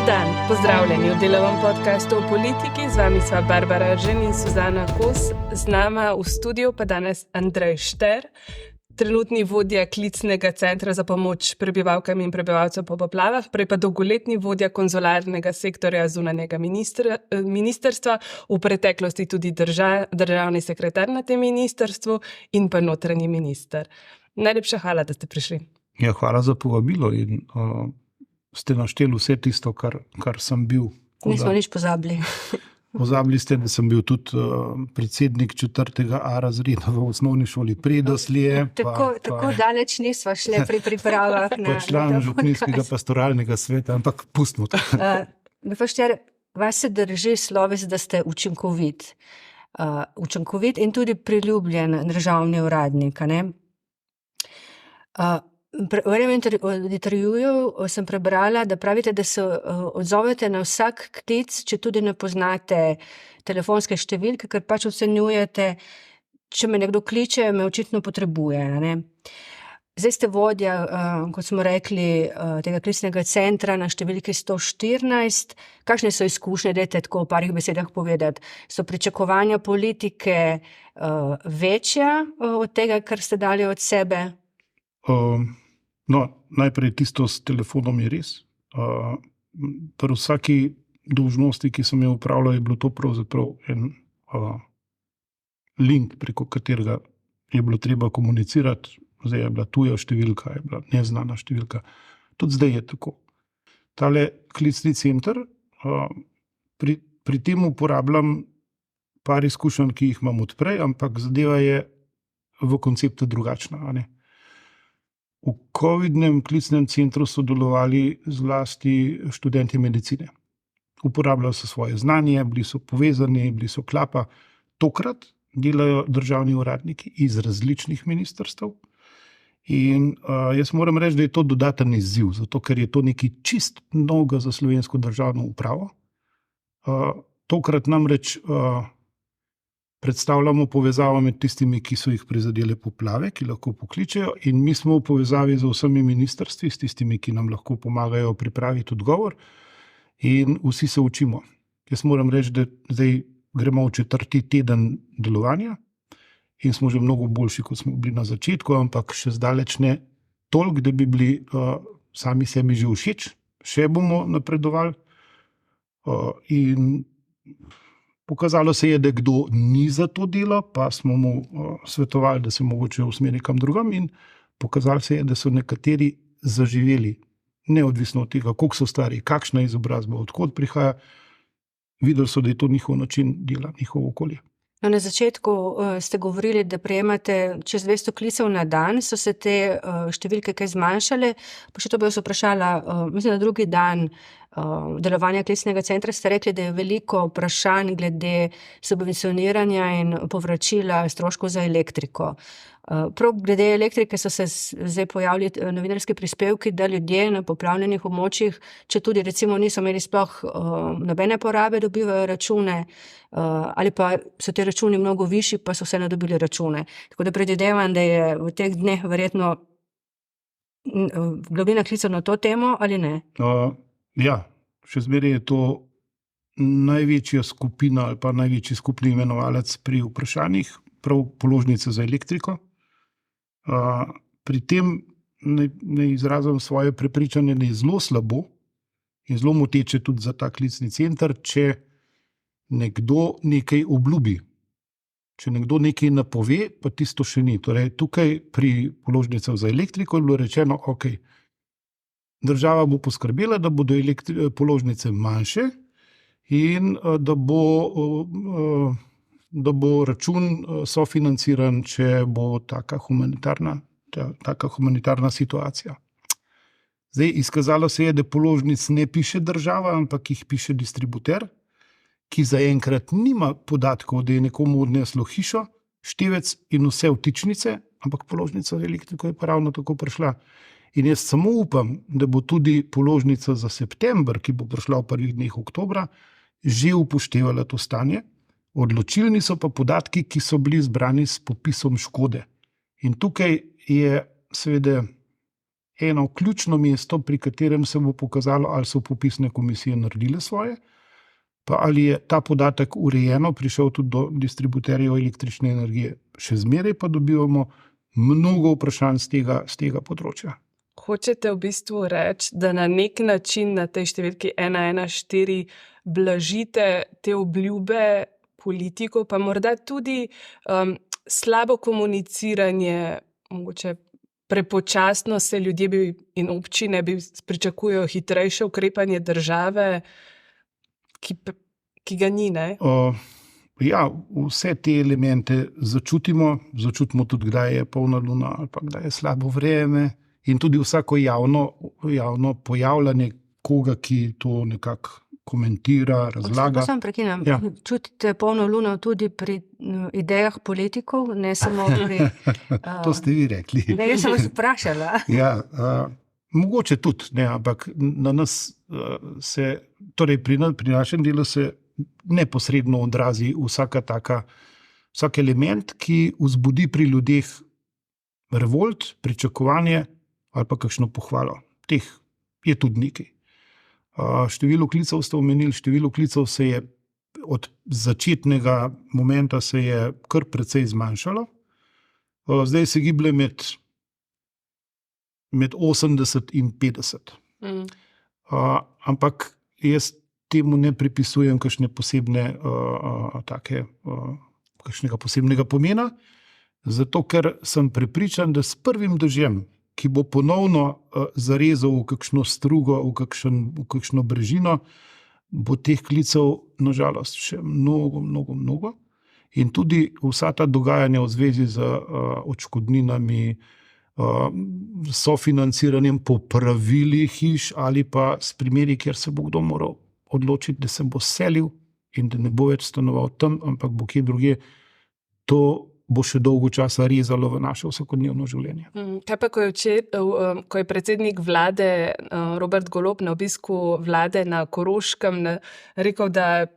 dan, pozdravljeni v delovnem podcastu o politiki. Z vami sva Barbara Eržen in Suzana Kos. Z nama v studiu pa danes Andrej Šter, trenutni vodja klicnega centra za pomoč prebivalkam in prebivalcem po poplavah, prej pa dolgoletni vodja konzularnega sektorja zunanjega ministrstva, v preteklosti tudi državni sekretar na tem ministrstvu in pa notranji minister. Najlepša hvala, da ste prišli. Ja, hvala za povabilo in ste našteli vse tisto, kar sem bil. Nismo nič pozabili. Pozabili ste, da sem bil tudi predsednik 4A razreda v osnovni šoli Predoslje. Tako daleč nisva šli pri pripravah. Pa član župnijskega pastoralnega sveta, ampak pustimo to. Vas se drži sloves, da ste učinkovit. Učinkovit in tudi priljubljen državni uradnik, ne? V enem intervjuju sem prebrala, da pravite, da se odzovete na vsak klic, če tudi ne poznate telefonske številke, ker pač ocenjujete, če me nekdo kliče, me očitno potrebuje, ne? Zdaj ste vodja, kot smo rekli, tega klicnega centra na številki 114. Kakšne so izkušnje, dajte tako v parih besedah povedati? So pričakovanja politike večja od tega, kar ste dali od sebe? Najprej tisto s telefonom je res. Pri vsaki dolžnosti, ki sem jo upravljal, je bilo to pravzaprav en link, preko katerega je bilo treba komunicirati. Zdaj je bila tuja številka, je bila neznana številka. Tudi zdaj je tako. Tale klicni center, pri tem uporabljam par izkušenj, ki jih imam odprej, ampak zadeva je v konceptu drugačna, a ne? V covidnem klicnem centru so delovali zlasti študenti medicine. Uporabljali so svoje znanje, bili so povezani, bili so klapa. Tokrat delajo državni uradniki iz različnih ministrstev in jaz moram reči, da je to dodaten izziv, zato ker je to nekaj čist novega za slovensko državno upravo. Tokrat namreč predstavljamo povezavo med tistimi, ki so jih prizadele poplave, ki lahko pokličejo, in mi smo v povezavi z vsemi ministrstvi, s tistimi, ki nam lahko pomagajo pripraviti odgovor, in vsi se učimo. Jaz moram reči, da zdaj gremo v 4. teden delovanja in smo že mnogo boljši, kot smo bili na začetku, ampak še zdaleč ne toliko, da bi bili sami sebi že všeč. Še bomo napredovali in pokazalo se je, da kdo ni za to delo, pa smo mu svetovali, da se mogoče usmeri kam drugam, in pokazalo se je, da so nekateri zaživeli, neodvisno od tega, koliko so stari, kakšna izobrazba, odkot prihaja. Videli so, da je to njihov način dela, njihovo okolje. Na začetku ste govorili, da prejemate čez 200 klicev na dan, so se te številke kaj zmanjšale, pa še to bi vas vprašala, mislim, na drugi dan delovanja klicnega centra ste rekli, da je veliko vprašanj glede subvencioniranja in povračila stroškov za elektriko. Prav glede elektrike so se zdaj pojavili novinarski prispevki, da ljudje na poplavljenih območjih, če tudi recimo niso imeli sploh nobene porabe, dobivajo račune, ali pa so te računi mnogo višji, pa so vseeno dobili račune. Tako da predvidevam, da je v teh dneh verjetno globina klicev na to temo, ali ne? Ja, še zmeraj je to največja skupina ali pa največji skupni imenovalec pri vprašanjih, prav položnice za elektriko. Pri tem ne izrazim svoje prepričanje, da je zelo slabo in zelo moteče tudi za ta klicni center, če nekdo nekaj obljubi. Če nekdo nekaj napove, pa tisto še ni. Torej, tukaj pri položnicah za elektriko je bilo rečeno, ok, država bo poskrbela, da bodo položnice manjše in da bo račun sofinanciran, če bo taka humanitarna situacija. Zdaj, izkazalo se je, da položnic ne piše država, ampak jih piše distributer, ki zaenkrat nima podatkov, da je nekomu odneslo hišo, števec in vse vtičnice, ampak položnica za elektriko je pa ravno tako prišla. In jaz samo upam, da bo tudi položnica za september, ki bo prišla v prvih dneh oktobra, že upoštevala to stanje. Odločilni so pa podatki, ki so bili zbrani s popisom škode. In tukaj je seveda eno ključno mesto, pri katerem se bo pokazalo, ali so popisne komisije naredile svoje, pa ali je ta podatek urejeno, prišel tudi do distributerjev električne energije. Še zmeraj pa dobivamo mnogo vprašanj z tega področja. Hočete v bistvu reči, da na nek način na tej številki 114 blažite te obljube politikov, pa morda tudi slabo komuniciranje, mogoče prepočasno se ljudje in občine pričakujejo hitrejše ukrepanje države, ki ga ni, ne? Ja, vse te elemente začutimo tudi, kdaj je polna luna ali pa kdaj je slabo vreme, in tudi vsako javno pojavljanje koga, ki to nekako komentira, razlaga. Samo prekinem. Ja. Čutite polno luno tudi pri idejah politikov, ne samo pri... To ste vi rekli. Ne, jaz sem vas vprašala. Ja, mogoče tudi, ne, ampak na nas torej pri našem delu se neposredno odrazi vsak element, ki vzbudi pri ljudeh revolt, pričakovanje ali pa kakšno pohvalo. Teh je tudi nekaj. Število klicev ste omenili, število klicev se je od začetnega momenta se je kar precej zmanjšalo. Zdaj se giblje med 80 in 50. Ampak jaz temu ne pripisujem kakšnega posebnega pomena, zato ker sem prepričan, da s prvim dežjem, ki bo ponovno zarezal v kakšno strugo, v kakšno brežino, bo teh klicev nažalost še mnogo. In tudi vsa ta dogajanja v zvezi z odškodninami, sofinanciranjem popravili hiš ali pa s primeri, kjer se bo kdo moral odločiti, da se bo selil in da ne bo več stanoval tam, ampak bo kje drugje, to bo še dolgo časa rezalo v naše vsakodnevno življenje. Kaj pa, ko je predsednik vlade Robert Golob na obisku vlade na Koroškem rekel, da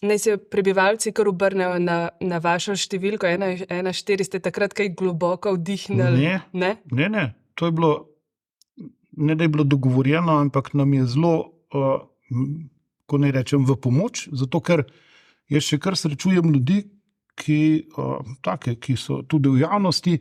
naj se prebivalci kar obrnejo na vašo številko 114, ste takrat kaj globoko vdihnili? Ne. To je bilo, ne da je bilo dogovorjeno, ampak nam je zelo, ko naj rečem, v pomoč, zato ker jaz še kar srečujem ljudi, ki so tudi v javnosti,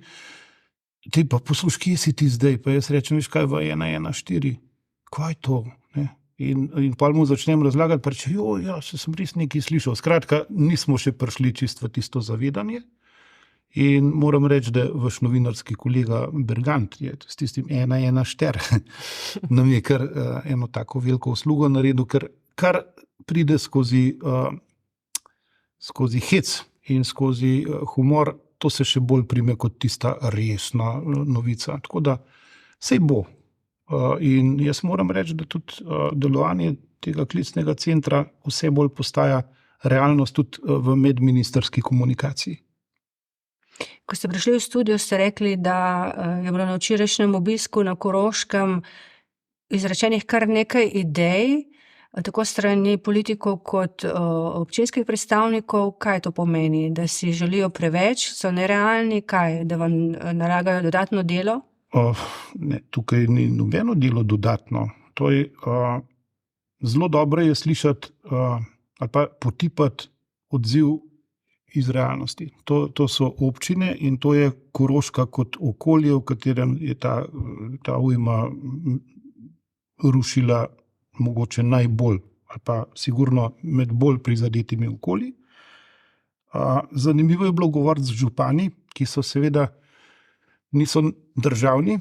ti pa poslušaj, kje si ti zdaj? Pa jaz rečem, veš kaj, v 114, kaj je to? Ne? In pa mu začnem razlagati, pa reče, se sem res nekaj slišal. Skratka, nismo še prišli čisto v tisto zavedanje. In moram reči, da vaš novinarski kolega Bergant je s tistim 114 nam je kar eno tako veliko uslugo naredil, kar pride skozi hec in skozi humor, to se še bolj prime kot tista resna novica. Tako da sej bo. In jaz moram reči, da tudi delovanje tega klicnega centra vse bolj postaja realnost tudi v medministerski komunikaciji. Ko ste prišli v studio, ste rekli, da je bilo na včerajšnjem obisku na Koroškem izrečenih kar nekaj idej, tako strani politikov kot občinskih predstavnikov. Kaj to pomeni? Da si želijo preveč, so nerealni, kaj? Da vam nalagajo dodatno delo? Ne, tukaj ni nobeno delo dodatno. To je zelo dobro je slišati ali pa potipati odziv iz realnosti. To so občine in to je Koroška kot okolje, v katerem je ta ujma rušila mogoče najbolj, ali pa sigurno med bolj prizadetimi okolji. Zanimivo je bilo govoriti z župani, ki so seveda niso državni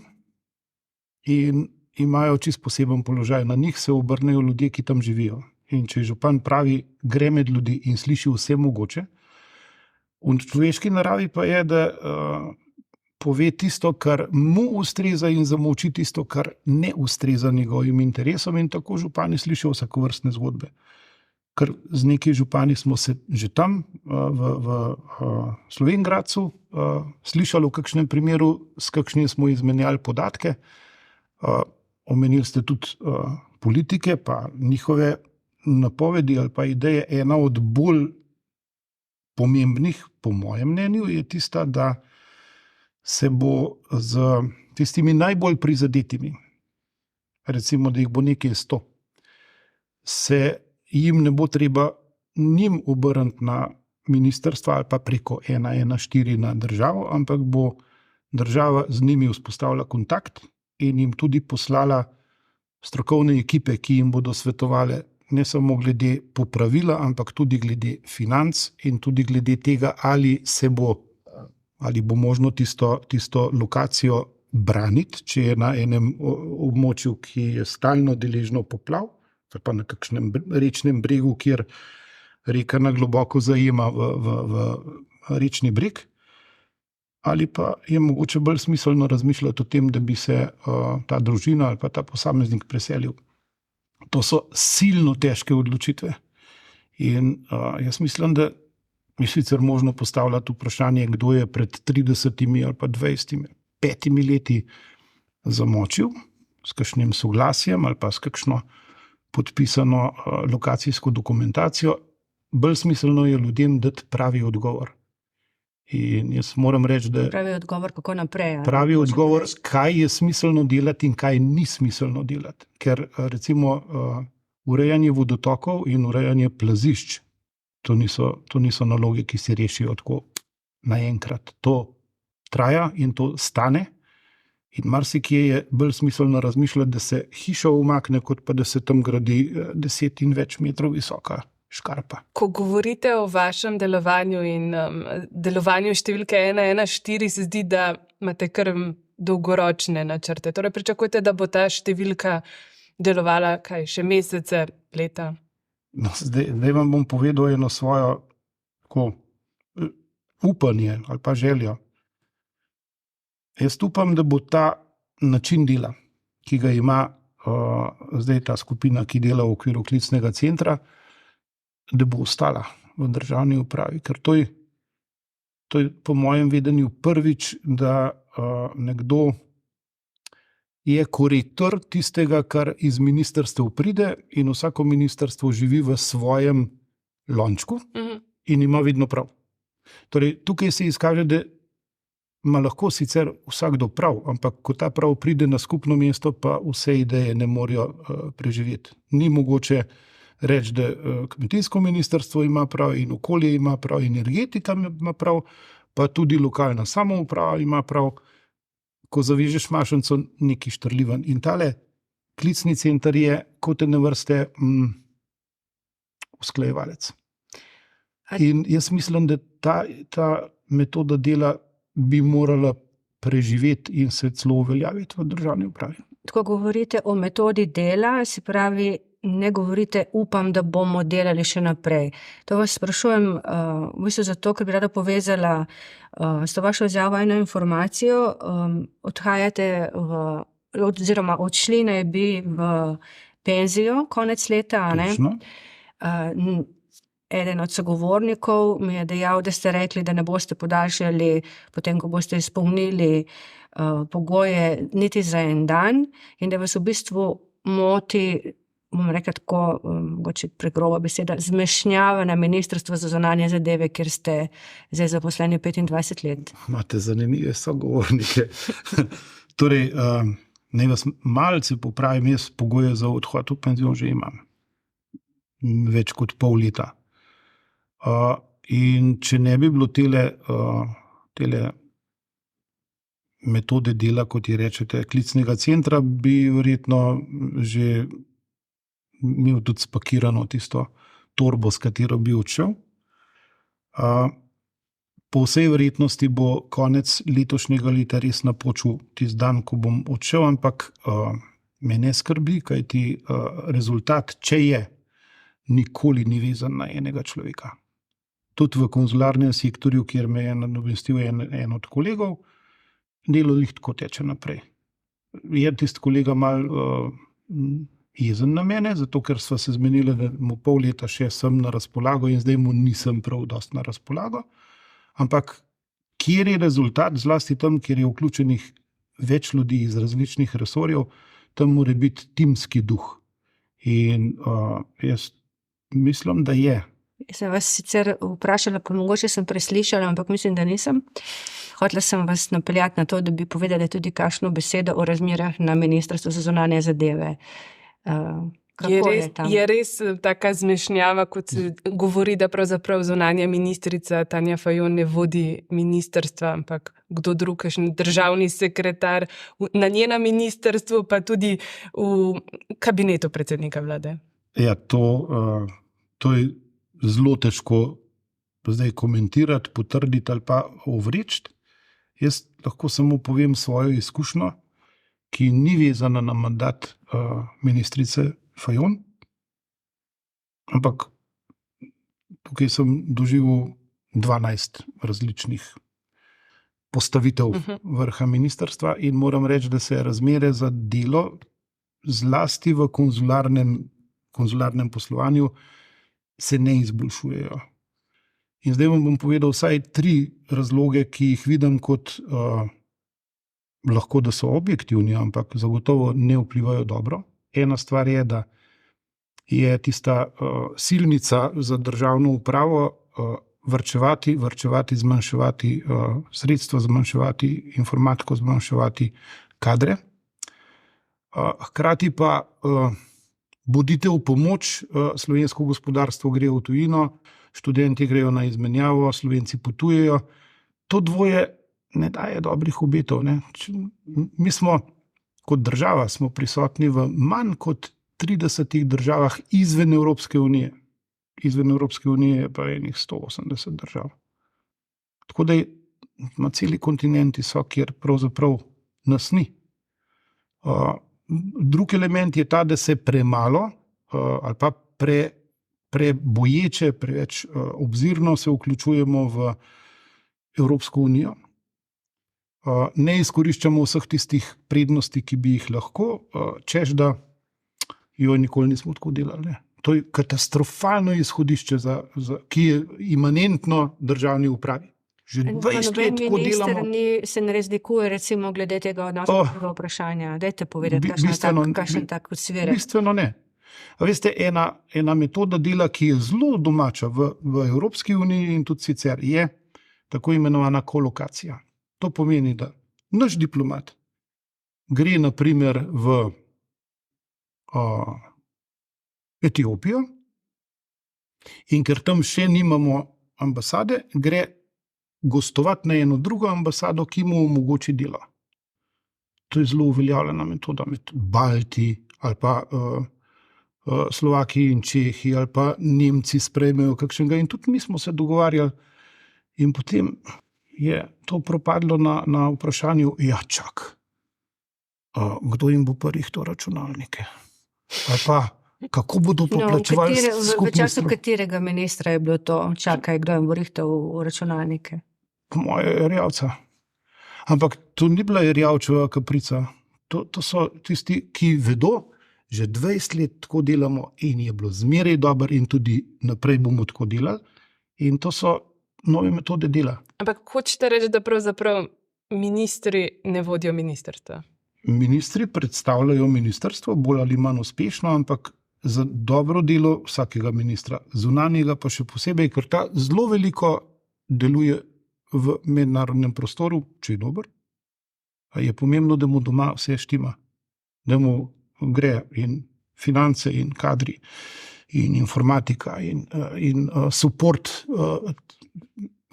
in imajo čisto poseben položaj. Na njih se obrnejo ljudje, ki tam živijo. In če župan pravi, gre med ljudi in sliši vse mogoče, v človeški naravi pa je, da pove tisto, kar mu ustreza in zamolči tisto, kar ne ustreza njegovim interesom, in tako župani slišijo vsakovrstne zgodbe. Ker z nekaj župani smo se že tam v Slovenj Gradcu slišali v kakšnem primeru, s kakšnim smo izmenjali podatke. Omenili ste tudi politike, pa njihove napovedi ali pa ideje. Ena od bolj pomembnih, po mojem mnenju, je tista, da se bo z tistimi najbolj prizadetimi, recimo, da jih bo nekaj 100, se jim ne bo treba njim obrniti na ministrstva ali pa preko 114 na državo, ampak bo država z njimi vzpostavila kontakt in jim tudi poslala strokovne ekipe, ki jim bodo svetovale ne samo glede popravila, ampak tudi glede financ in tudi glede tega, ali bo možno tisto lokacijo braniti, če je na enem območju, ki je stalno deležno poplav, ali pa na kakšnem rečnem bregu, kjer reka na globoko zajema v rečni breg, ali pa je mogoče bolj smiselno razmišljati o tem, da bi se ta družina ali pa ta posameznik preselil. To so silno težke odločitve. In jaz mislim, da je sicer možno postavljati vprašanje, kdo je pred 30 ali pa 20, 5 leti zamočil s kakšnim soglasjem ali pa s kakšno podpisano lokacijsko dokumentacijo. Bolj smiselno je ljudem dati pravi odgovor. In jaz moram reči, da Pravi odgovor, kako naprej. pravi odgovor, kaj je smiselno delati in kaj ni smiselno delati. Ker recimo urejanje vodotokov in urejanje plazišč, to niso naloge, ki se rešijo tako naenkrat. To traja in to stane. In marsikje je bolj smiselno razmišljati, da se hiša umakne, kot pa da se tam gradi 10 in več metrov visoka škarpa. Ko govorite o vašem delovanju in delovanju številke 114, se zdi, da imate kar dolgoročne načrte. Torej pričakujete, da bo ta številka delovala še mesece, leta? No, zdaj vam bom povedal eno svojo upanje ali pa željo. Jaz upam, da bo ta način dela, ki ga ima zdaj ta skupina, ki dela v okviru klicnega centra, da bo ostala v državni upravi. Ker to je po mojem vedenju prvič, da nekdo je korektor tistega, kar iz ministrstev pride, in vsako ministrstvo živi v svojem lončku in ima vedno prav. Torej, tukaj se izkaže, da ima lahko sicer vsakdo prav, ampak ko ta prav pride na skupno mesto, pa vse ideje ne morejo preživeti. Ni mogoče reči, da kmetijsko ministrstvo ima prav in okolje ima prav in energetika ima prav, pa tudi lokalna samouprava ima prav. Ko zavežeš mašnico, neki štrlivan. In tale klicni center je kot ene vrste usklajevalec. In jaz mislim, da ta metoda dela bi morala preživeti in se celo uveljaviti v državni upravi. Ko govorite o metodi dela, se pravi, ne govorite, upam, da bomo delali še naprej. To vas sprašujem v bistvu zato, ker bi rada povezala s to vašo izjavo eno informacijo. Odhajate oziroma odšli naj bi v penzijo konec leta, ne? Eden od sogovornikov mi je dejal, da ste rekli, da ne boste podaljšali potem, ko boste izpolnili pogoje niti za en dan in da vas v bistvu moti, bom rekla tako, mogoče pregroba beseda, zmešnjava na Ministrstvu za zunanje zadeve, kjer ste zdaj zaposleni 25 let. Imate zanimive sogovornike. Torej, naj vas malce popravim, jaz pogoje za odhod v penzijo že imam. Več kot pol leta. In če ne bi bilo tele metode dela, kot je rečete, klicnega centra, bi verjetno že imel tudi spakirano tisto torbo, s katero bi odšel. Po vsej verjetnosti bo konec letošnjega leta res napočil tisti dan, ko bom odšel, ampak me ne skrbi, kajti rezultat, če je, nikoli ni vezan na enega človeka. Tudi v konzularnem sektorju, kjer me je nadomestil en od kolegov, delo tako teče naprej. Je tisti kolega malo jezen na mene, zato ker sva se zmenila, da mu pol leta še sem na razpolago in zdaj mu nisem prav dosti na razpolago. Ampak kjer je rezultat, zlasti tam, kjer je vključenih več ljudi iz različnih resorjev, tam mora biti timski duh. In jaz mislim, da je. Sem vas sicer vprašala, pa mogoče sem preslišala, ampak mislim, da nisem. Hotela sem vas napeljati na to, da bi povedali tudi kakšno besedo o razmerah na Ministrstvu za zunanje zadeve. Kako je tam? Je res taka zmešnjava, kot se govori, da pravzaprav zunanja ministrica Tanja Fajon ne vodi ministrstva, ampak kdo drug, kakšen državni sekretar na njenem ministrstvu, pa tudi v kabinetu predsednika vlade. Ja, to je zelo težko zdaj komentirati, potrditi ali pa ovreči. Jaz lahko samo povem svojo izkušnjo, ki ni vezana na mandat ministrice Fajon, ampak tukaj sem doživel 12 različnih postavitev vrha ministrstva in moram reči, da se razmere za delo zlasti v konzularnem poslovanju se ne izboljšujejo. In zdaj vam bom povedal vsaj 3 razloge, ki jih vidim kot lahko, da so objektivni, ampak zagotovo ne vplivajo dobro. Ena stvar je, da je tista silnica za državno upravo varčevati, zmanjševati sredstva, zmanjševati informatiko, zmanjševati kadre. Hkrati pa bodite v pomoč, slovensko gospodarstvo gre v tujino, študenti grejo na izmenjavo, Slovenci potujejo. To dvoje ne daje dobrih obetov. Ne? Mi smo kot država smo prisotni v manj kot 30 državah izven Evropske unije. Izven Evropske unije je pa enih 180 držav. Tako da ima celi kontinenti so, kjer pravzaprav nas ni. Drug element je ta, da se premalo ali pa preboječe, preveč obzirno se vključujemo v Evropsko unijo. Ne izkoriščamo vseh tistih prednosti, ki bi jih lahko, češ da jo nikoli nismo tako delali. To je katastrofalno izhodišče, ki je imanentno državni upravi. Že 20 let tako delamo. Minister se ne razlikuje recimo glede tega odnosnega vprašanja. Dajte povedati, kakšen tak odsvirek. Bistveno ne. A veste, ena metoda dela, ki je zelo domača v Evropski uniji in tudi sicer je tako imenovana kolokacija. To pomeni, da naš diplomat gre na primer v Etiopijo in ker tam še nimamo ambasade, gre gostovati na eno drugo ambasado, ki mu omogoči delo. To je zelo uveljavljena metoda med Balti ali pa Slovaki in Čehi ali pa Nemci sprejmejo kakšnega in tudi mi smo se dogovarjali in potem je to propadlo na vprašanju, ja čak, kdo jim bo pa rihtal računalnike? Ali pa, kako bodo poplačevali skupni v času katerega ministra je bilo to? Čakaj, kdo jim bo rihtal računalnike? Po moje Erjavca. Ampak to ni bila Erjavčeva kaprica. To so tisti, ki vedo, že 20 let tako delamo in je bilo zmeraj dobro in tudi naprej bomo tako delali. In to so nove metode dela. Ampak hočete reči, da pravzaprav ministri ne vodijo ministrstva? Ministri predstavljajo ministrstvo, bolj ali manj uspešno, ampak za dobro delo vsakega ministra, zunanjega pa še posebej, ker ta zelo veliko deluje v mednarodnem prostoru, če je dober, je pomembno, da mu doma vse štima, da mu gre in finance in kadri in informatika in support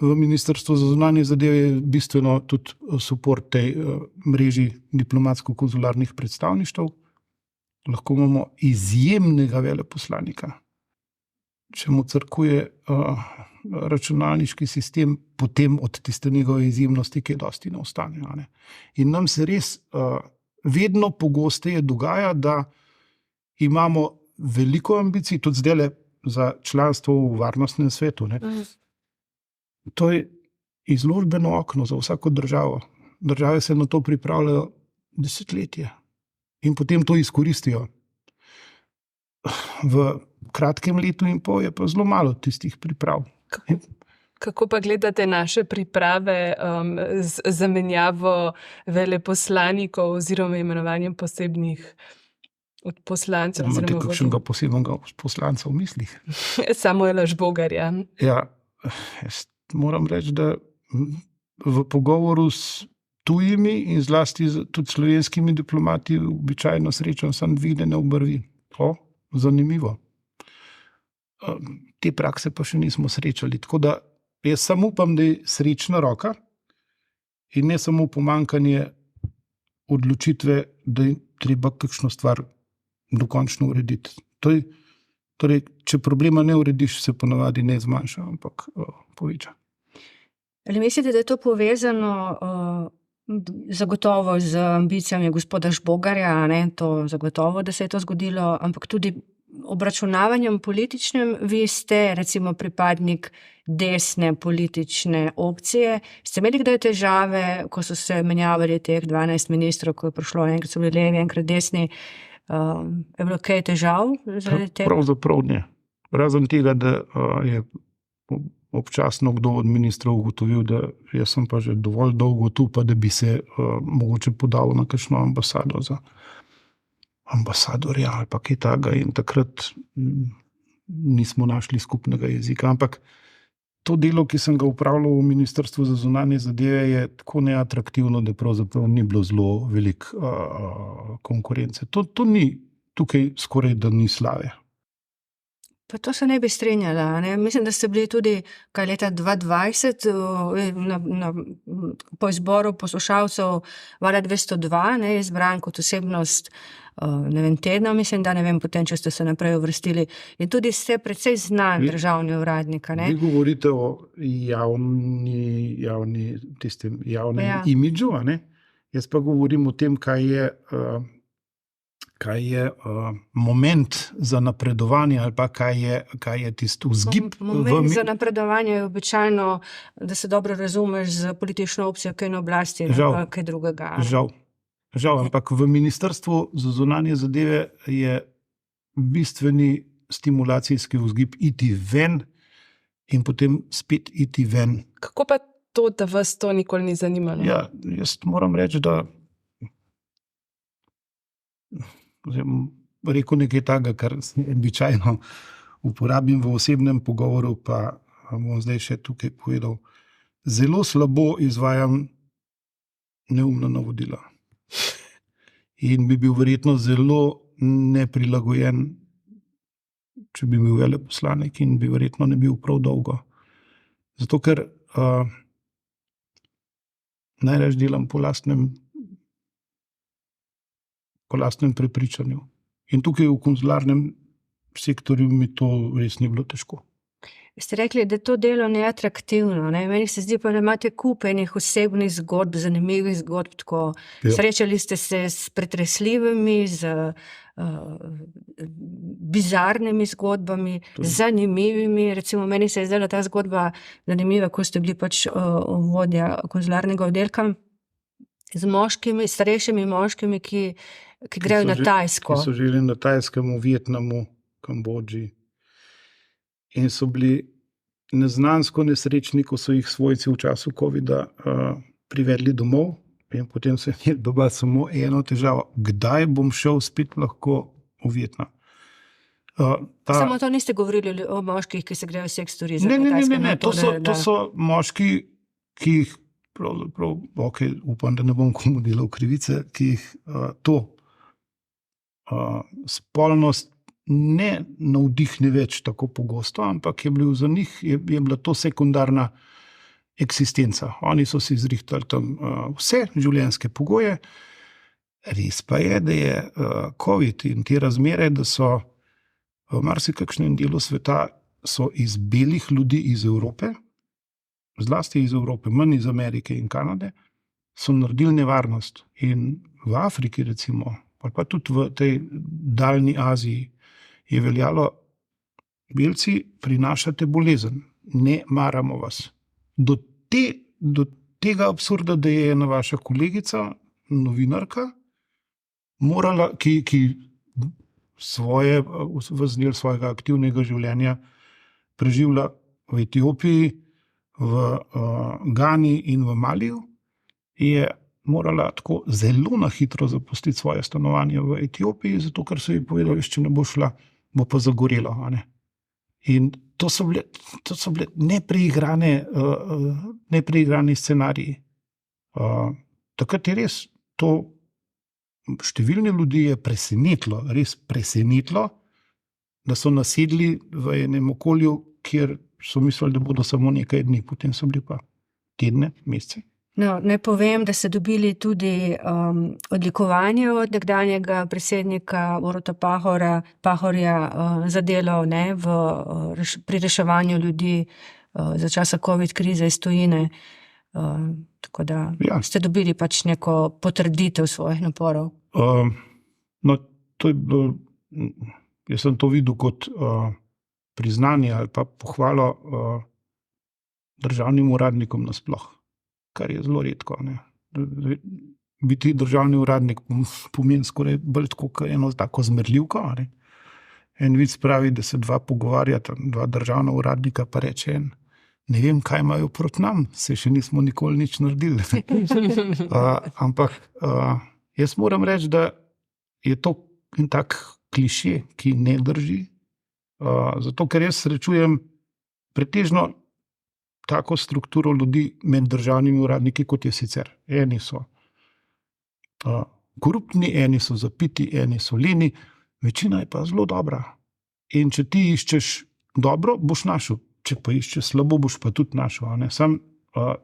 v Ministrstvu za zunanje zadeve je bistveno tudi support tej mreži diplomatsko-konzularnih predstavništev. Lahko imamo izjemnega veleposlanika. Če mu crkuje računalniški sistem, potem od tiste njegove izjemnosti, ki je dosti ne ostane. Ne? In nam se res vedno pogosteje dogaja, da imamo veliko ambicij, tudi zdaj za članstvo v varnostnem svetu. Ne? To je izložbeno okno za vsako državo. Države se na to pripravljajo desetletje in potem to izkoristijo. V kratkem letu in pol je pa zelo malo tistih priprav. Kako pa gledate naše priprave z zamenjavo veleposlanikov oziroma imenovanjem posebnih od poslancev. Imate kakšnega posebnega poslanca v mislih? Samuela Žbogarja. Ja, jaz moram reči, da v pogovoru s tujimi in zlasti tudi slovenskimi diplomati običajno srečam samo dvignjene obrvi. Zanimivo. Te prakse pa še nismo srečali. Tako da jaz samo upam, da je srečna roka in ne samo pomanjkanje odločitve, da je treba kakšno stvar dokončno urediti. Torej, če problema ne urediš, se ponavadi ne zmanjša, ampak poveča. Ali mislite, da je to povezano zagotovo z ambicijami gospoda Žbogarja, ne? To zagotovo, da se je to zgodilo, ampak tudi obračunavanjem političnim? Vi ste recimo pripadnik desne politične opcije. Ste imeli kdaj težave, ko so se menjavali teh 12 ministrov, ko je prišlo, enkrat so bili levi, enkrat desni? Je bilo kaj težav zaradi tega? Pravzaprav ne. Razen tega, da je občasno kdo od ministrov ugotovil, da jaz sem pa že dovolj dolgo tu, pa da bi se mogoče podal na kakšno ambasado za ambasadorja ali pa kaj takega, in takrat nismo našli skupnega jezika. Ampak to delo, ki sem ga upravljal v Ministrstvu za zunanje zadeve, je tako neatraktivno, da pravzaprav ni bilo zelo veliko konkurence. To ni, tukaj skoraj da ni slave. Pa to se ne bi strinjala, ne? Mislim, da ste bili tudi leta 2020 po izboru poslušalcev Vala 202, ne, izbran kot osebnost tedna, mislim, da potem, če ste se naprej uvrstili. In tudi ste precej znan državni uradnik, ne? Vi govorite o javnem imidžu, ne? Jaz pa govorim o tem, kaj je moment za napredovanje ali pa kaj je tisti vzgib. Moment za napredovanje je običajno, da se dobro razumeš z politično opcijo, kaj na oblasti, ali kaj drugega. Žal, ampak v Ministrstvu za zunanje zadeve je bistveni stimulacijski vzgib iti ven in potem spet iti ven. Kako pa to, da vas to nikoli ni zanimalo? Ja, jaz moram reči, da rekel nekaj takega, kar običajno uporabim v osebnem pogovoru, pa bom zdaj še tukaj povedal. Zelo slabo izvajam neumna navodila. In bi bil verjetno zelo neprilagojen, če bi bil veleposlanik, in bi verjetno ne bil prav dolgo. Zato, ker najraje delam po lastnem prepričanju. In tukaj v konzularnem sektorju mi to res ni bilo težko. Ste rekli, da to delo ni atraktivno, ne? Meni se zdi pa, da imate kup enih osebnih zgodb, zanimivih zgodb, tako. Ja. Srečali ste se s pretresljivimi, z bizarnimi zgodbami, zanimivimi. Recimo, meni se je zdela ta zgodba zanimiva, ko ste bili vodja konzularnega oddelka z moškimi, starejšimi moškimi, ki grejo na Tajsko. Ki so živeli na Tajskem, v Vietnamu, Kambodži. In so bili neznansko nesrečni, ko so jih svojci v času covida privedli domov, in potem so imeli doma samo eno težavo. Kdaj bom šel spet lahko v Vietnam? Samo to niste govorili o moških, ki se grejo sekstorizem. Ne. To so moški, ki jih pravzaprav, upam, da ne bom komu delal krivice, ki jih spolnost ne navdihne več tako pogosto, ampak je bila to sekundarna eksistenca. Oni so si zrihtali tam vse življenjske pogoje. Res pa je, da je COVID in te razmere, da so v marsikakšnem delu sveta so iz belih ljudi iz Evrope, zlasti iz Evrope, manj iz Amerike in Kanade, so naredili nevarnost. In v Afriki recimo, pa tudi v tej daljni Aziji, je veljalo, belci, prinašate bolezen, ne maramo vas. Do tega absurda, da je ena vaša kolegica, novinarka, morala, ki del svojega aktivnega življenja preživlja v Etiopiji, v Gani in v Maliju, je morala tako zelo na hitro zapustiti svoje stanovanje v Etiopiji, zato ker so ji povedali, če ne bo šla, bo pa zagorelo. A ne? In to so bile nepreigrani scenariji. Takrat je res to številne ljudi je res presenetilo, da so nasedli v enem okolju, kjer so mislili, da bodo samo nekaj dni, potem so bili pa tedne, mesece. No, naj povem, da ste dobili tudi odlikovanje od nekdanjega predsednika Boruta Pahorja za delo pri reševanju ljudi za časa COVID krize iz tujine. Tako da ste dobili pač neko potrditev svojih naporov. No, to je bilo, jaz sem to videl kot priznanje ali pa pohvalo državnim uradnikom nasploh, kar je zelo redko. Ne. Biti državni uradnik pomeni skoraj bolj tako, kot eno tako zmerljivko. Ne. En vic pravi, da se dva pogovarjata, dva državna uradnika, pa reče en, ne vem, kaj imajo proti nam, se še nismo nikoli nič naredili. Ampak jaz moram reči, da je to en tak kliše, ki ne drži. Zato, ker jaz srečujem pretežno tako strukturo ljudi med državnimi uradniki, kot je sicer. Eni so koruptni, eni so zapiti, eni so leni, večina je pa zelo dobra. In če ti iščeš dobro, boš našel. Če pa iščeš slabo, boš pa tudi našel. Sam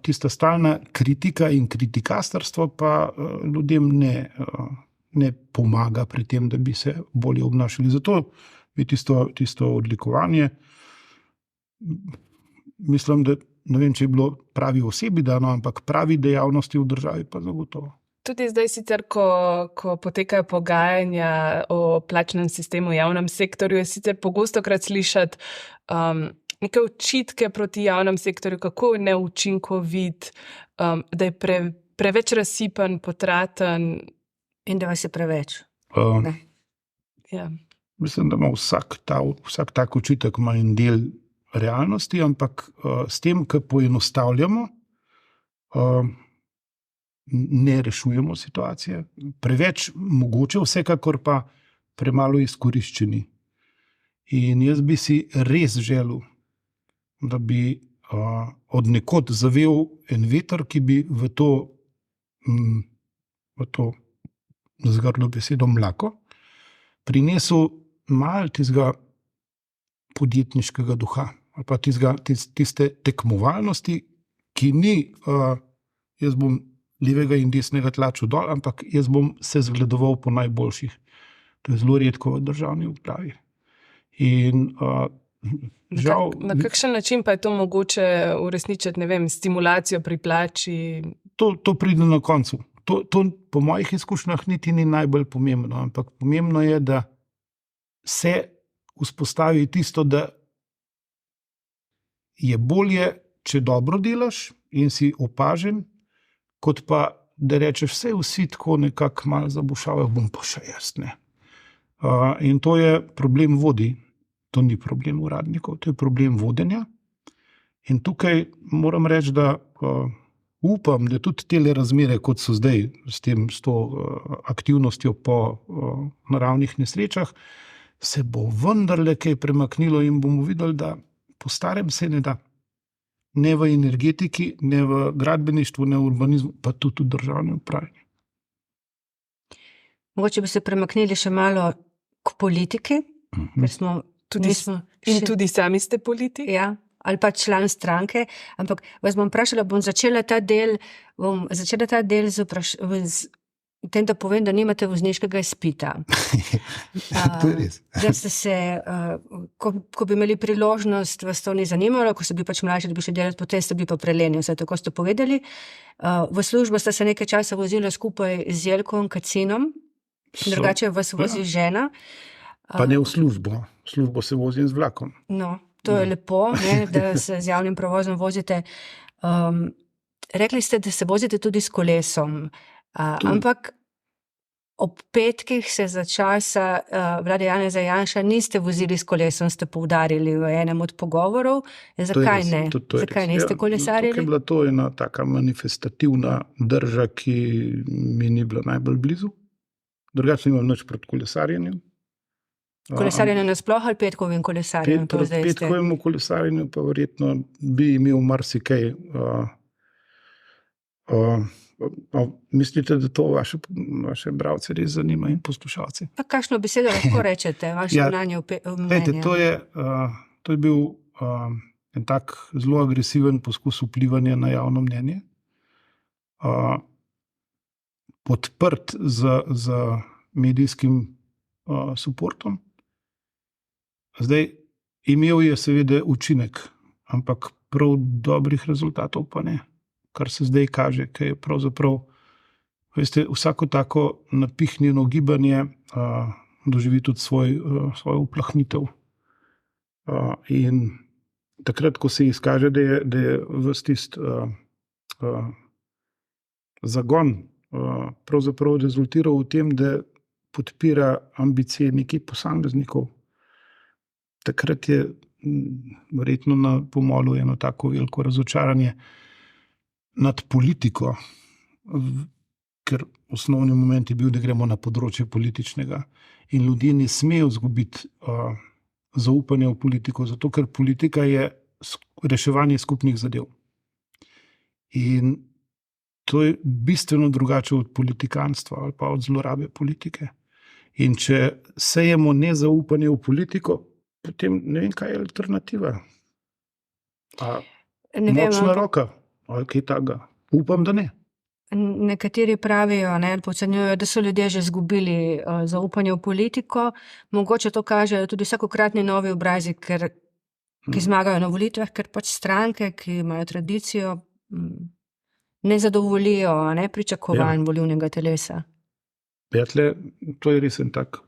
tista stalna kritika in kritikastarstvo pa ljudem ne pomaga pri tem, da bi se bolje obnašali. Zato je tisto odlikovanje, mislim, da ne vem, če je bilo pravi osebi dano, ampak pravi dejavnosti v državi pa zagotovo. Tudi zdaj sicer, ko potekajo pogajanja o plačnem sistemu v javnem sektorju, je sicer pogostokrat slišati neke očitke proti javnem sektorju, kako je neučinkovit, da je preveč razsipan, potraten. In da vas je preveč. Ja. Mislim, da ima vsak tak očitek ima en del realnosti, ampak s tem, ko poenostavljamo, ne rešujemo situacije. Preveč mogoče, vsekakor pa premalo izkoriščeni. In jaz bi si res želel, da bi od nekod zavel en veter, ki bi v to zgrdo besedo mlako prinesel malo tistega podjetniškega duha ali pa tiste tekmovalnosti, ki ni jaz bom levega in desnega tlačil dol, ampak jaz bom se zgledoval po najboljših. To je zelo redko v državni upravi. In žal... Na kakšen način pa je to mogoče uresničiti, ne vem, stimulacijo pri plači? To pride na koncu. To po mojih izkušnjah niti ni najbolj pomembno, ampak pomembno je, da se vzpostavi tisto, da je bolje, če dobro delaš in si opažen, kot pa, da rečeš, vsi tako nekako malo zabušavajo, bom pa še jaz, ne. In to je problem vodij, to ni problem uradnikov, to je problem vodenja. In tukaj moram reči, da upam, da tudi tele razmere, kot so zdaj, s to aktivnostjo po naravnih nesrečah, se bo vendarle kaj premaknilo in bomo videli, da po starem se ne da. Ne v energetiki, ne v gradbeništvu, ne v urbanizmu, pa tudi v državni upravi. Mogoče bi se premaknili še malo k politiki, ker smo tudi sami ste politik? Ja, ali pa član stranke, ampak vas bom vprašala, bom začela ta del z tem, da povem, da nimate vozniškega izpita. To je res. Da ste se, ko bi imeli priložnost, vas to ni zanimalo, ko ste bili pač mlajši, da bi šli delati, potem ste bili pa preleni, vse tako ste povedali. V službo ste se nekaj časa vozili skupaj z Jelkom Kacinom, drugače vas vozi žena. Pa ne v službo. V službo se vozim z vlakom. No, to je lepo, ne, da se z javnim prevozom vozite. Rekli ste, da se vozite tudi s kolesom. Ampak ob petkih se za časa vlade Janeza Janša niste vozili s kolesom, ste poudarili v enem od pogovorov. Zakaj ne? Zakaj ne ste kolesarili? Tukaj je bila to ena taka manifestativna drža, ki mi ni bila najbolj blizu. Drugače nimam nič proti kolesarjenju. Kolesarjenju nasploh ali petkovim kolesarjenju? Petkovim kolesarjenju pa verjetno bi imel marsikaj. Mislite, da to vaše bralce res zanima in poslušalci? Pa kakšno besedo lahko rečete, vaše mnenje? To je bil en tak zelo agresiven poskus vplivanja na javno mnenje. Podprt z medijskim suportom. Zdaj, imel je seveda učinek, ampak prav dobrih rezultatov pa ne. Kar se zdaj kaže, ker je pravzaprav, veste, vsako tako napihnjeno gibanje doživi tudi svojo uplahnitev. In takrat, ko se izkaže, da je ves tist zagon pravzaprav rezultiral v tem, da podpira ambicije nekih posameznikov, takrat je verjetno na pomolu eno tako veliko razočaranje nad politiko, ker osnovni moment je bil, da gremo na področje političnega in ljudje ne smejo izgubiti zaupanja v politiko, zato ker politika je reševanje skupnih zadev. In to je bistveno drugače od politikanstva ali pa od zlorabe politike. In če sejemo nezaupanje v politiko, potem ne vem, kaj je alternativa. Močna roka ali kaj takega. Upam, da ne. Nekateri pravijo, podcenjujejo, da so ljudje že izgubili zaupanje v politiko. Mogoče to kažejo tudi vsakokratni novi obrazi, ki zmagajo na volitvah, ker pač stranke, ki imajo tradicijo, ne zadovoljijo pričakovanj volilnega telesa. To je res en tak,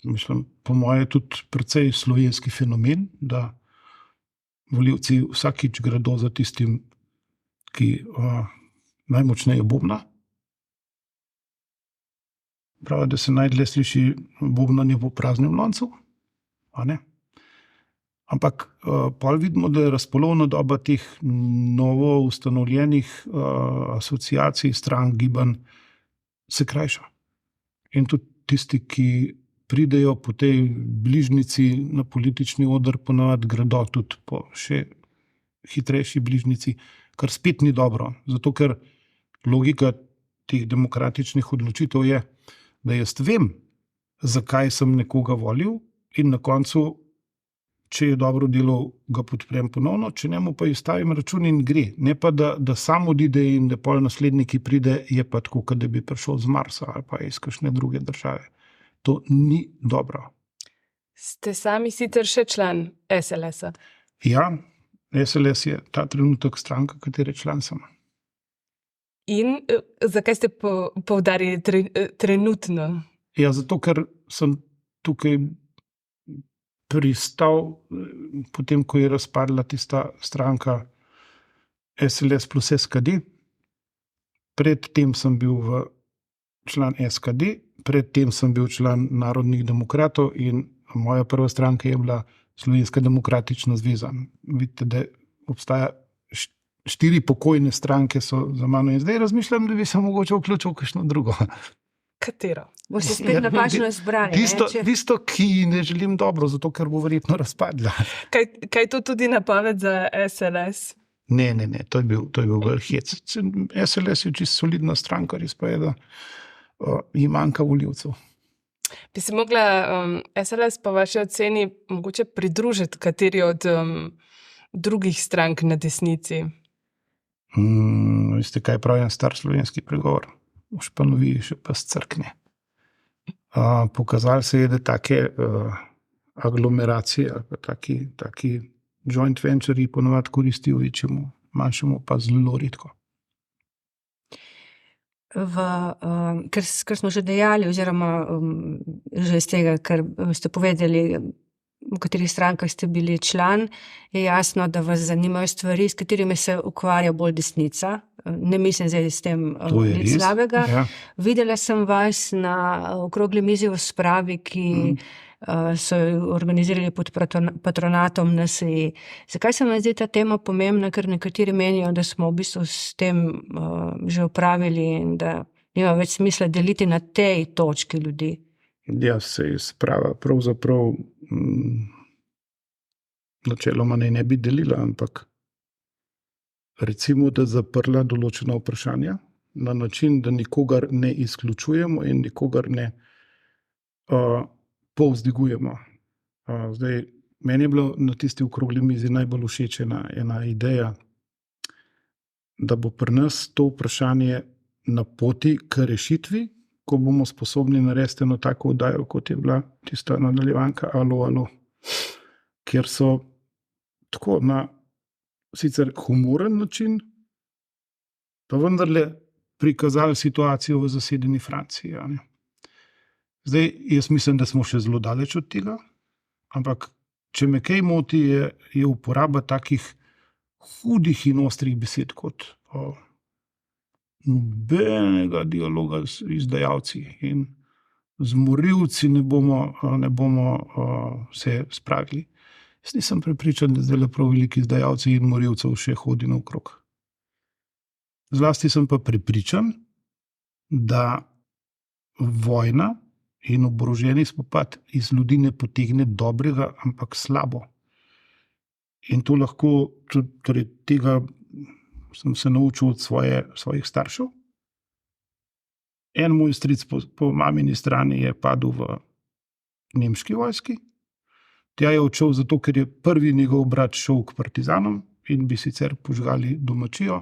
mislim, po moje tudi precej slovenski fenomen, da volivci vsakič gredo za tistim, ki najmočneje bobna. Pravi, da se najdlje sliši bobnanje po praznem loncu. Ampak pol vidimo, da je razpolovna doba teh novo ustanovljenih asociacij, strank, gibanj se krajša. In tudi tisti, ki pridejo po tej bližnici na politični oder, ponavadi gredo tudi po še hitrejši bližnici, kar spet ni dobro. Zato, ker logika teh demokratičnih odločitev je, da jaz vem, zakaj sem nekoga volil in na koncu, če je dobro delal, ga podprem ponovno, če ne mu pa izstavim račun in gre. Ne pa, da sam odide in da pol naslednji, ki pride, je pa tako, kot da bi prišel z Marsa ali pa iz kakšne druge države. To ni dobro. Ste sami sicer še član SLS-a? Ja, SLS je ta trenutek stranka, katere član sem. In zakaj ste poudarili trenutno? Ja, zato, ker sem tukaj pristal, potem, ko je razpadla tista stranka SLS plus SKD. Predtem sem bil član SKD, predtem sem bil član Narodnih demokratov in moja prva stranka je bila Slovenska demokratična zveza. Vidite, da obstaja 4 pokojne stranke so za mano in zdaj razmišljam, da bi se mogoče vključil v kakšno drugo. Katero? Bo se spet napačno izbrali. Tisto, ki ne želim dobro, zato ker bo verjetno razpadla. Kaj to tudi napoved za SLS? Ne, to je bil bolj hec. SLS je čisto solidna stranka, res pa je, da ji manjka volivcev. Bi se mogla SLS po vaši oceni mogoče pridružiti kateri od drugih strank na desnici? Veste, kaj pravi en star slovenski pregovor? Už pa novi, še pa scrkne. Pokazali se je, da take aglomeracije ali pa taki joint venture ponovadi koristijo večjemu, manjšemu pa zelo redko. Ker smo že dejali, oziroma že iz tega, ker ste povedali, v katerih strankah ste bili član, je jasno, da vas zanimajo stvari, s katerimi se ukvarja bolj desnica. ne mislim zdaj s tem nič slabega. Ja. Videla sem vas na okrogli mizi v spravi, ki so jo organizirali pod patronatom NSi. Zakaj se vam zdi ta tema pomembna? Ker nekateri menijo, da smo v bistvu s tem že opravili in da nima več smisla deliti na tej točki ljudi. Ja, se je sprava pravzaprav načeloma ne bi delila, ampak recimo, da zaprla določena vprašanja na način, da nikogar ne izključujemo in nikogar ne povzdigujemo. Zdaj, meni je bilo na tisti okrogli mizi najbolj všeč ena ideja, da bo pri nas to vprašanje na poti k rešitvi, ko bomo sposobni narediti eno tako oddajo, kot je bila tista nadaljevanka Alo, kjer so tako na sicer humoren način, pa vendarle prikazali situacijo v zasedeni Franciji. Ne? Zdaj, jaz mislim, da smo še zelo daleč od tega, ampak če me kaj moti, je uporaba takih hudih in ostrih besed kot nobenega dialoga z izdajalci in z morilci ne bomo se spravili. Jaz nisem prepričan, da zdaj prav veliki izdajalci in morilcev še hodi naokrog. Zlasti sem pa prepričan, da vojna in oboroženi spopad iz ljudi ne potegne dobrega, ampak slabo. In to lahko, torej tega sem se naučil od svojih staršev. En moj stric po mamini strani je padel v nemški vojski. Tja je odšel zato, ker je prvi njegov brat šel k partizanom in bi sicer požgali domačijo.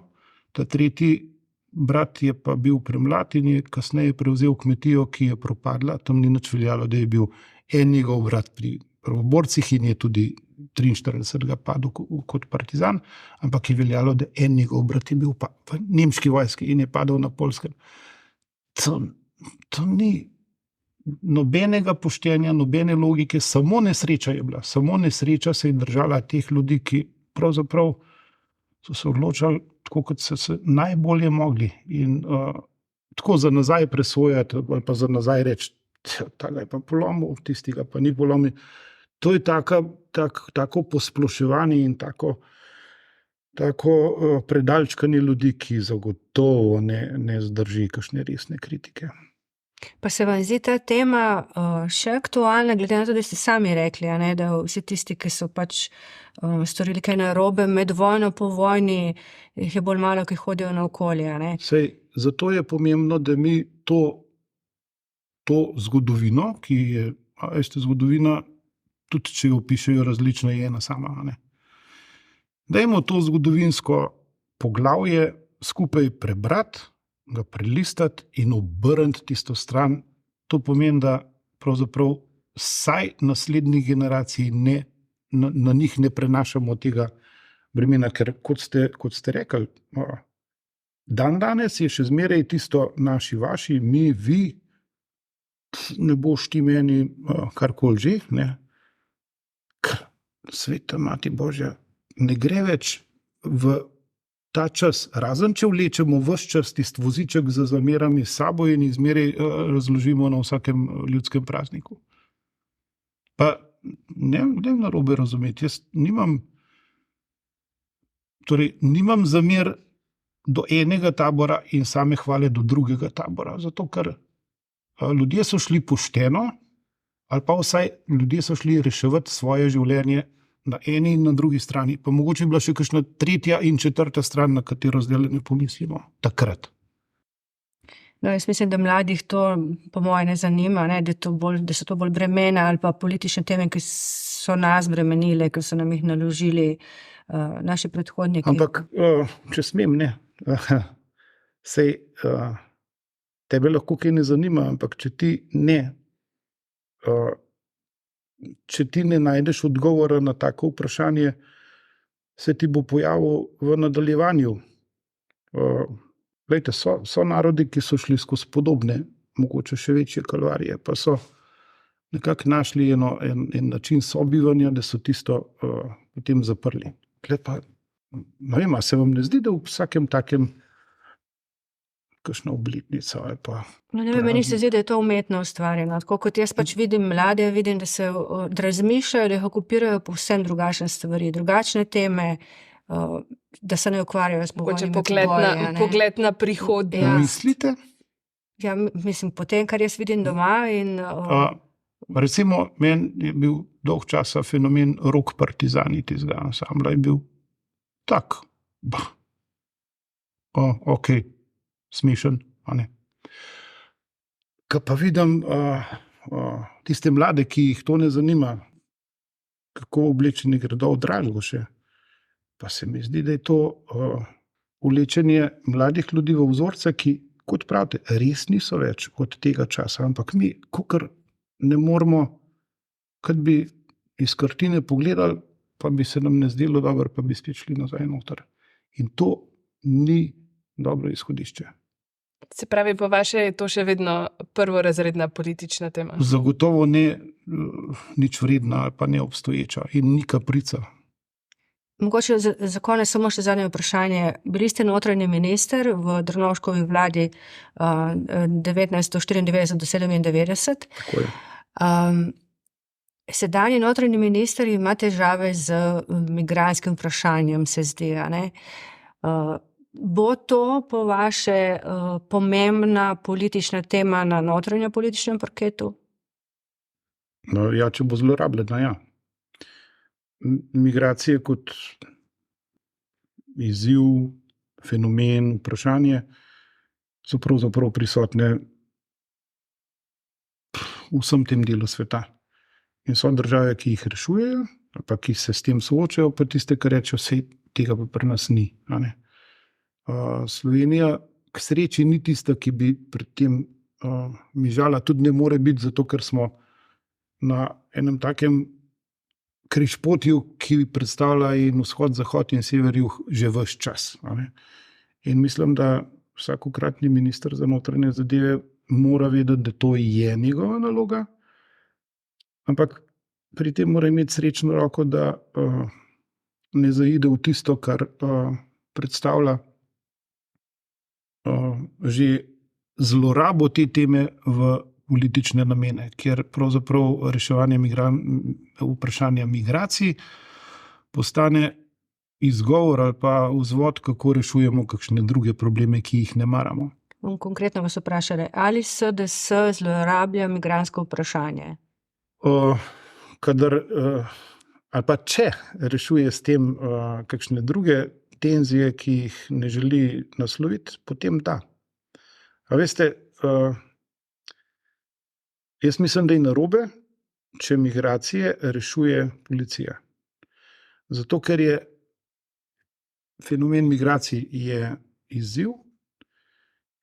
Ta tretji brat je pa bil premlad in je kasneje prevzel kmetijo, ki je propadla. Tam ni nič veljalo, da je bil en njegov brat pri prvoborcih in je tudi 43. padel kot partizan, ampak je veljalo, da en njegov brat je bil pa v nemški vojski in je padel na Poljskem. To ni nobenega poštenja, nobene logike, samo nesreča je bila. Samo nesreča se je držala teh ljudi, ki pravzaprav so se odločali tako, kot so se najbolje mogli. In tako za nazaj presojati, ali pa za nazaj reči, tega je pa polomil, tistega pa ni polomil. To je tako posploševanje in tako predalčkanje ljudi, ki zagotovo ne zdrži kakšne resne kritike. Pa se vam zdi ta tema še aktualna, glede na to, da ste sami rekli, da vsi tisti, ki so pač storili kaj narobe med vojno, po vojni, jih je bolj malo, ki hodijo naokoli. Sej, zato je pomembno, da mi to zgodovino, ki je, zgodovina, tudi če jo pišejo različno, je ena sama. Dajmo to zgodovinsko poglavje skupaj prebrati, ga prelistati in obrniti tisto stran. To pomeni, da pravzaprav vsaj naslednjih generacij na njih ne prenašamo tega bremena, ker kot ste rekli, danes je še zmeraj tisto naši, vaši, mi, vi, ne boš ti meni karkoli že, ne. Sveta mati Božja, ne gre več v ta čas, razen če vlečemo ves čas tisti voziček z zamerami s sabo in izmeraj razložimo na vsakem ljudskem prazniku. Pa ne narobe razumeti, jaz nimam zamer do enega tabora in same hvale do drugega tabora, zato ker ljudje so šli pošteno, ali pa vsaj ljudje so šli reševati svoje življenje na eni in na drugi strani, pa mogoče je bila še kakšna tretja in četrta stran, na katero zdaj ne pomislimo takrat. No, jaz mislim, da mladih to po moje ne zanima, da so to bolj bremena ali pa politične teme, ki so nas bremenile, ki so nam jih naložili naši predhodniki. Ampak, če smem, ne. Sej, tebe lahko kaj ne zanima, ampak če ti ne najdeš odgovora na tako vprašanje, se ti bo pojavil v nadaljevanju. Glejte, so narodi, ki so šli skozi podobne, mogoče še večje kalvarije, pa so nekako našli en način sobivanja, da so tisto potem zaprli. Pa, ne vem, se vam ne zdi, da v vsakem takem kakšna obletnica ali pa. No, ne vem, meni se zdi, da je to umetno ustvarjeno. Tako kot jaz pač vidim mlade, vidim, da da razmišljajo, da jih okupirajo povsem drugačne stvari, drugačne teme, da se ne ukvarjajo s Mogoče pogled na prihodnost. Ja. Mislite? Ja, mislim, po tem, kar jaz vidim doma in... Recimo, meni je bil dolg časa fenomen rock partizani tistega ansambla, je bil tak, ok, smešen, a ne. Ko pa vidim tiste mlade, ki jih to ne zanima, kako oblečeni gredo v Dražgo še, pa se mi zdi, da je to vlečenje mladih ljudi v vzorce, ki, kot pravite, res niso več od tega časa, ampak mi, kakor ne moremo, kad bi iz kartine pogledali, pa bi se nam ne zdelo dobro, pa bi spet šli nazaj noter. In to ni dobro izhodišče. Se pravi, po vaše je to še vedno prvorazredna politična tema? Zagotovo ne nič vredna ali pa neobstoječa in ni kaprica. Mogoče za konec samo še zadnje vprašanje. Bili ste notranji minister v Drnovškovi vladi 1994 do 1997. Tako je. Sedanji notranji minister ima težave z migrantskim vprašanjem, se zdi, a ne? Bo to po vaše pomembna politična tema na notranjem političnem parketu? No, ja, če bo zlorabljena, ja. Migracije kot izziv, fenomen, vprašanje so pravzaprav prisotne v vsem tem delu sveta. In so države, ki jih rešujejo, pa ki se s tem soočajo, pa tiste, ki rečejo, vse tega pa pri nas ni. A ne? Slovenija k sreči ni tista, ki bi pred tem mižala, tudi ne more biti, zato ker smo na enem takem križpotju, ki predstavlja in vzhod, zahod in sever, jug že ves čas. A ne? In mislim, da vsakokratni minister za notranje zadeve mora vedeti, da to je njegova naloga, ampak pri tem mora imeti srečno roko, da ne zaide v tisto, kar predstavlja že zlorabo te teme v politične namene, kjer pravzaprav reševanje vprašanja migracij postane izgovor ali pa vzvod, kako rešujemo kakšne druge probleme, ki jih ne maramo. Konkretno vas vprašali, ali SDS zlorablja migrantsko vprašanje? Kadar, ali pa če rešuje s tem kakšne druge tenzije, ki jih ne želi nasloviti, potem da. A veste, jaz mislim, da je narobe, če migracije rešuje policija. Zato, ker je fenomen migracij je izziv,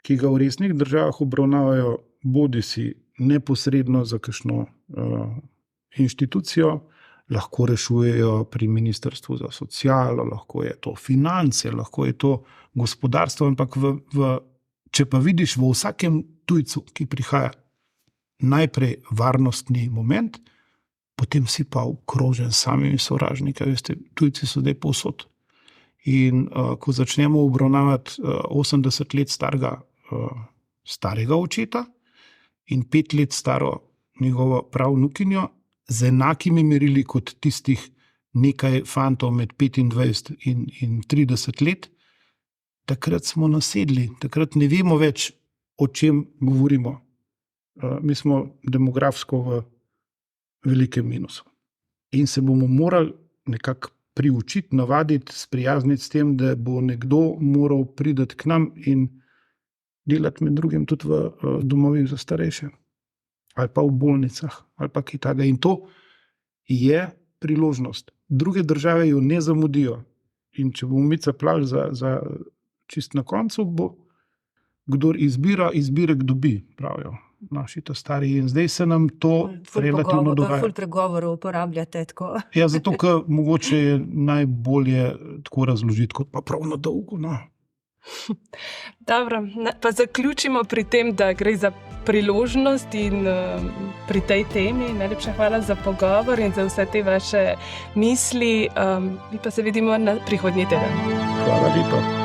ki ga v resnih državah obravnavajo bodisi neposredno za kakšno inštitucijo, lahko rešujejo pri Ministrstvu za socialo, lahko je to finance, lahko je to gospodarstvo, ampak če pa vidiš v vsakem tujcu, ki prihaja, najprej varnostni moment, potem si pa okrožen s samimi sovražniki. Veste, tujci so zdaj povsod. In ko začnemo obravnavati 80 let starega očeta in 5 let staro njegovo pravnukinjo z enakimi merili kot tistih nekaj fantov med 25 in 30 let, takrat smo nasedli, takrat ne vemo več, o čem govorimo. Mi smo demografsko v velikem minusu. In se bomo morali nekako priučiti, navaditi, sprijazniti s tem, da bo nekdo moral priti k nam in delati med drugim tudi v domovih za starejše. Ali pa v bolnicah, ali pa kaj takega. In to je priložnost. Druge države jo ne zamudijo. In če bomo mi caplali za čist na koncu, bo kdor izbirek dobi, pravijo naši ta stari. In zdaj se nam to relativno dogaja. Ful pregovorov uporabljate tako. Ja, zato, ker mogoče je najbolje tako razložiti, kot pa prav na dolgo. No. Dobro, pa zaključimo pri tem, da gre za priložnost in pri tej temi. Najlepša hvala za pogovor in za vse te vaše misli. Mi pa se vidimo na prihodnji teden. Hvala lepa.